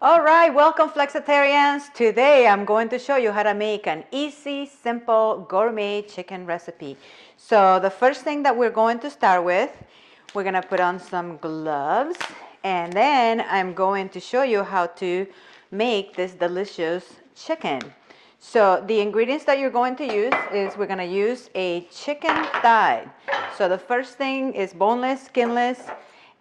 All right, welcome flexitarians. Today I'm going to show you how to make an easy, simple gourmet chicken recipe. So the first thing that we're going to start with, we're going to put on some gloves, and then I'm going to show you how to make this delicious chicken. So the ingredients that you're going to use is we're going to use a chicken thigh. So the first thing is boneless, skinless,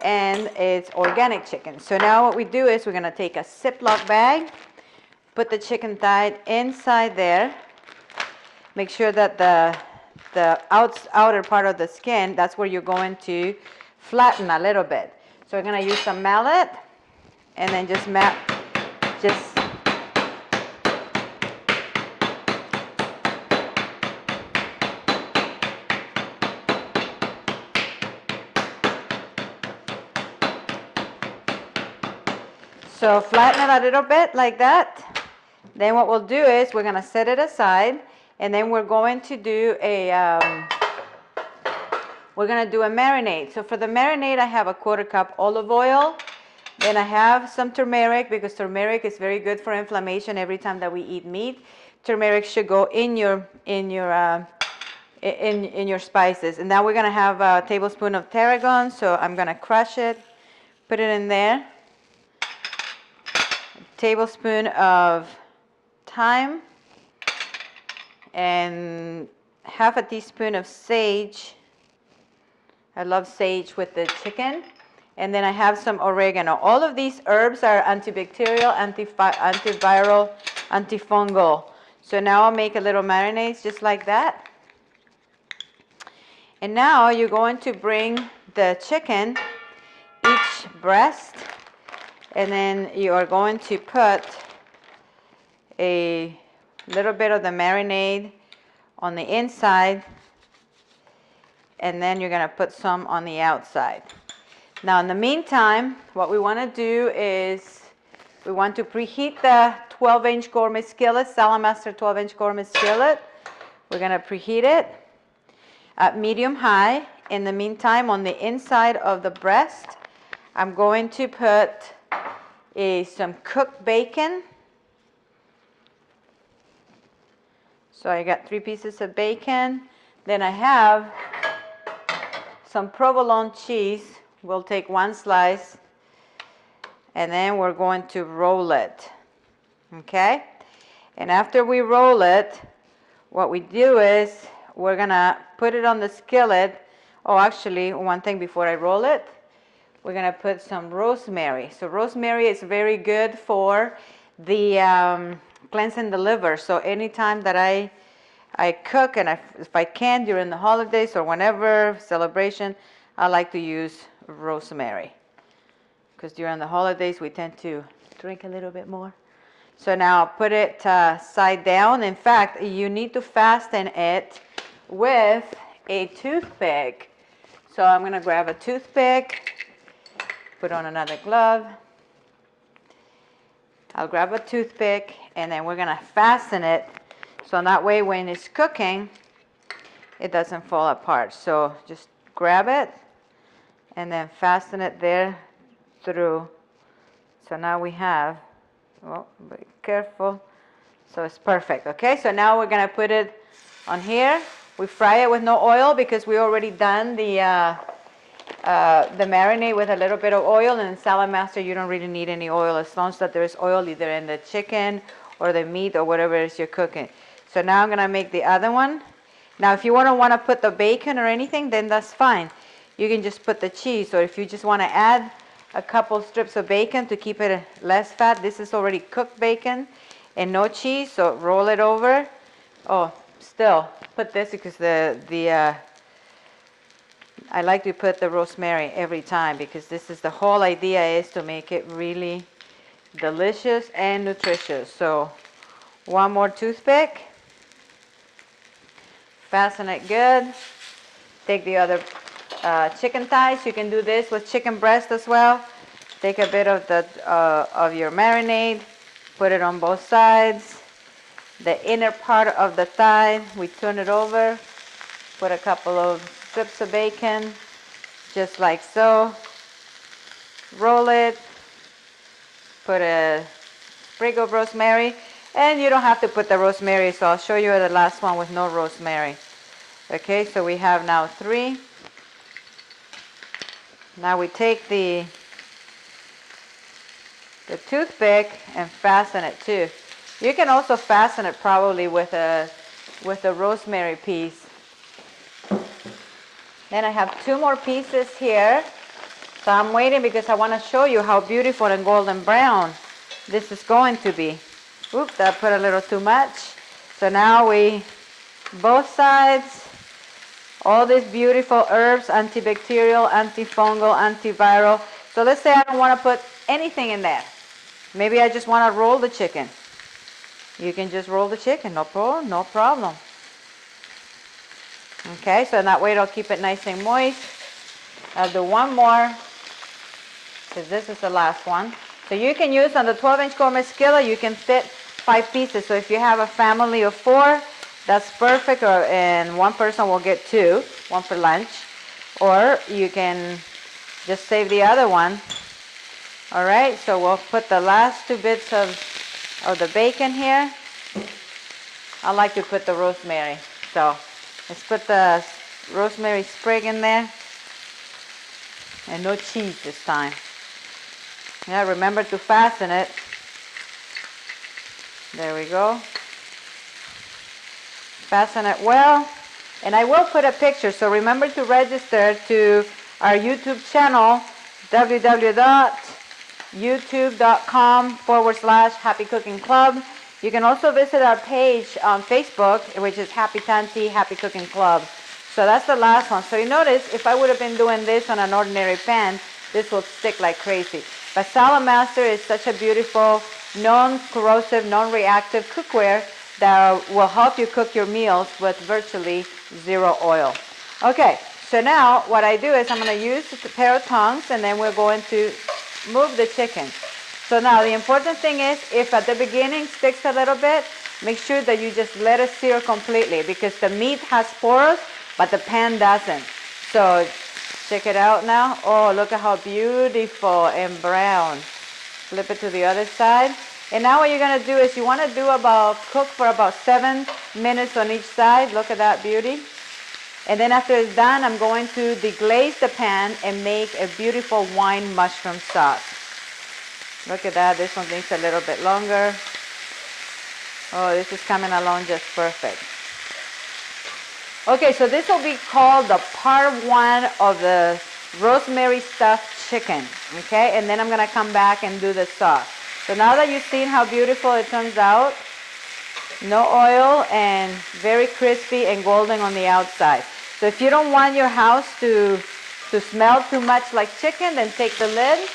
and it's organic chicken. So now what we do is we're going to take a Ziploc bag, put the chicken thigh inside there, make sure that the outer part of the skin, that's where you're going to flatten a little bit. So we're going to use some mallet and then just so flatten it a little bit like that. Then what we'll do is we're going to set it aside, and then we're going to do a marinade. So for the marinade, I have a 1/4 cup olive oil. Then I have some turmeric, because turmeric is very good for inflammation every time that we eat meat. Turmeric should go in your spices. And now we're going to have a tablespoon of tarragon, so I'm going to crush it, put it in there. Tablespoon of thyme and half a teaspoon of sage. I love sage with the chicken. And then I have some oregano. All of these herbs are antibacterial, antiviral, antifungal. So now I'll make a little marinade just like that. And now you're going to bring the chicken, each breast, and then you are going to put a little bit of the marinade on the inside, and then you're going to put some on the outside. Now in the meantime, what we want to do is we want to preheat the 12-inch gourmet skillet, Saladmaster 12-inch gourmet skillet. We're going to preheat it at medium-high. In the meantime, on the inside of the breast, I'm going to put some cooked bacon. So I got 3 pieces of bacon. Then I have some provolone cheese. We'll take 1 slice, and then we're going to roll it. Okay? And after we roll it, what we do is we're gonna put it on the skillet. Oh, actually, one thing before I roll it, we're going to put some rosemary. So rosemary is very good for the cleansing the liver. So anytime that I cook, and if I can during the holidays or whenever celebration, I like to use rosemary. Because during the holidays, we tend to drink a little bit more. So now I'll put it side down. In fact, you need to fasten it with a toothpick. So I'm going to grab a toothpick. Put on another glove. I'll grab a toothpick, and then we're going to fasten it so that way when it's cooking, it doesn't fall apart. So just grab it and then fasten it there through. So now we have, oh, be careful. So it's perfect. Okay, so now we're going to put it on here. We fry it with no oil because we already done the marinade with a little bit of oil. And in Saladmaster, you don't really need any oil as long as that there is oil either in the chicken or the meat or whatever it is you're cooking. So now I'm going to make the other one. Now if you want to put the bacon or anything, then that's fine. You can just put the cheese, or if you just want to add a couple strips of bacon to keep it less fat. This is already cooked bacon and no cheese, so roll it over. Oh, still put this because I like to put the rosemary every time, because this is the whole idea, is to make it really delicious and nutritious. So 1 more toothpick. Fasten it good. Take the other chicken thighs. You can do this with chicken breast as well. Take a bit of of your marinade. Put it on both sides. The inner part of the thigh, we turn it over. Put a couple of strips of bacon, just like so. Roll it. Put a sprig of rosemary, and you don't have to put the rosemary, so I'll show you the last one with no rosemary. Okay, so we have now 3. Now we take the toothpick and fasten it too. You can also fasten it probably with a rosemary piece. Then I have 2 more pieces here. So I'm waiting because I want to show you how beautiful and golden brown this is going to be. Oops, I put a little too much. So now both sides, all these beautiful herbs, antibacterial, antifungal, antiviral. So let's say I don't want to put anything in there. Maybe I just want to roll the chicken. You can just roll the chicken, no problem, no problem. Okay, so that way it'll keep it nice and moist. I'll do one more, because this is the last one. So you can use on the 12-inch gourmet skillet, you can fit 5 pieces. So if you have a family of 4, that's perfect, and one person will get 2, one for lunch. Or you can just save the other one. All right, so we'll put the last 2 bits of the bacon here. I like to put the rosemary. So let's put the rosemary sprig in there. And no cheese this time. Yeah, remember to fasten it. There we go. Fasten it well. And I will put a picture, so remember to register to our YouTube channel, www.youtube.com/Happy Cooking Club. You can also visit our page on Facebook, which is Happy Tanti, Happy Cooking Club. So that's the last one. So you notice, if I would have been doing this on an ordinary pan, this will stick like crazy. But Saladmaster is such a beautiful, non-corrosive, non-reactive cookware that will help you cook your meals with virtually 0 oil. Okay, so now what I do is I'm going to use a pair of tongs, and then we're going to move the chicken. So now the important thing is, if at the beginning sticks a little bit, make sure that you just let it sear completely, because the meat has pores, but the pan doesn't. So check it out now. Oh, look at how beautiful and brown. Flip it to the other side. And now what you're going to do is you want to cook for about 7 minutes on each side. Look at that beauty. And then after it's done, I'm going to deglaze the pan and make a beautiful wine mushroom sauce. Look at that. This one needs a little bit longer. Oh, this is coming along just perfect. Okay, so this will be called the part 1 of the rosemary stuffed chicken. Okay, and then I'm going to come back and do the sauce. So now that you've seen how beautiful it turns out, no oil and very crispy and golden on the outside. So if you don't want your house to smell too much like chicken, then take the lid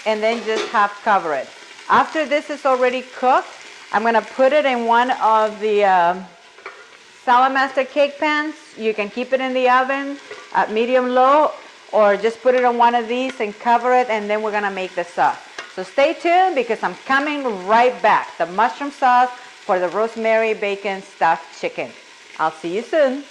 and then just half cover it. After this is already cooked, I'm going to put it in one of the Saladmaster cake pans. You can keep it in the oven at medium-low, or just put it on one of these and cover it, and then we're going to make the sauce. So stay tuned, because I'm coming right back. The mushroom sauce for the rosemary bacon stuffed chicken. I'll see you soon.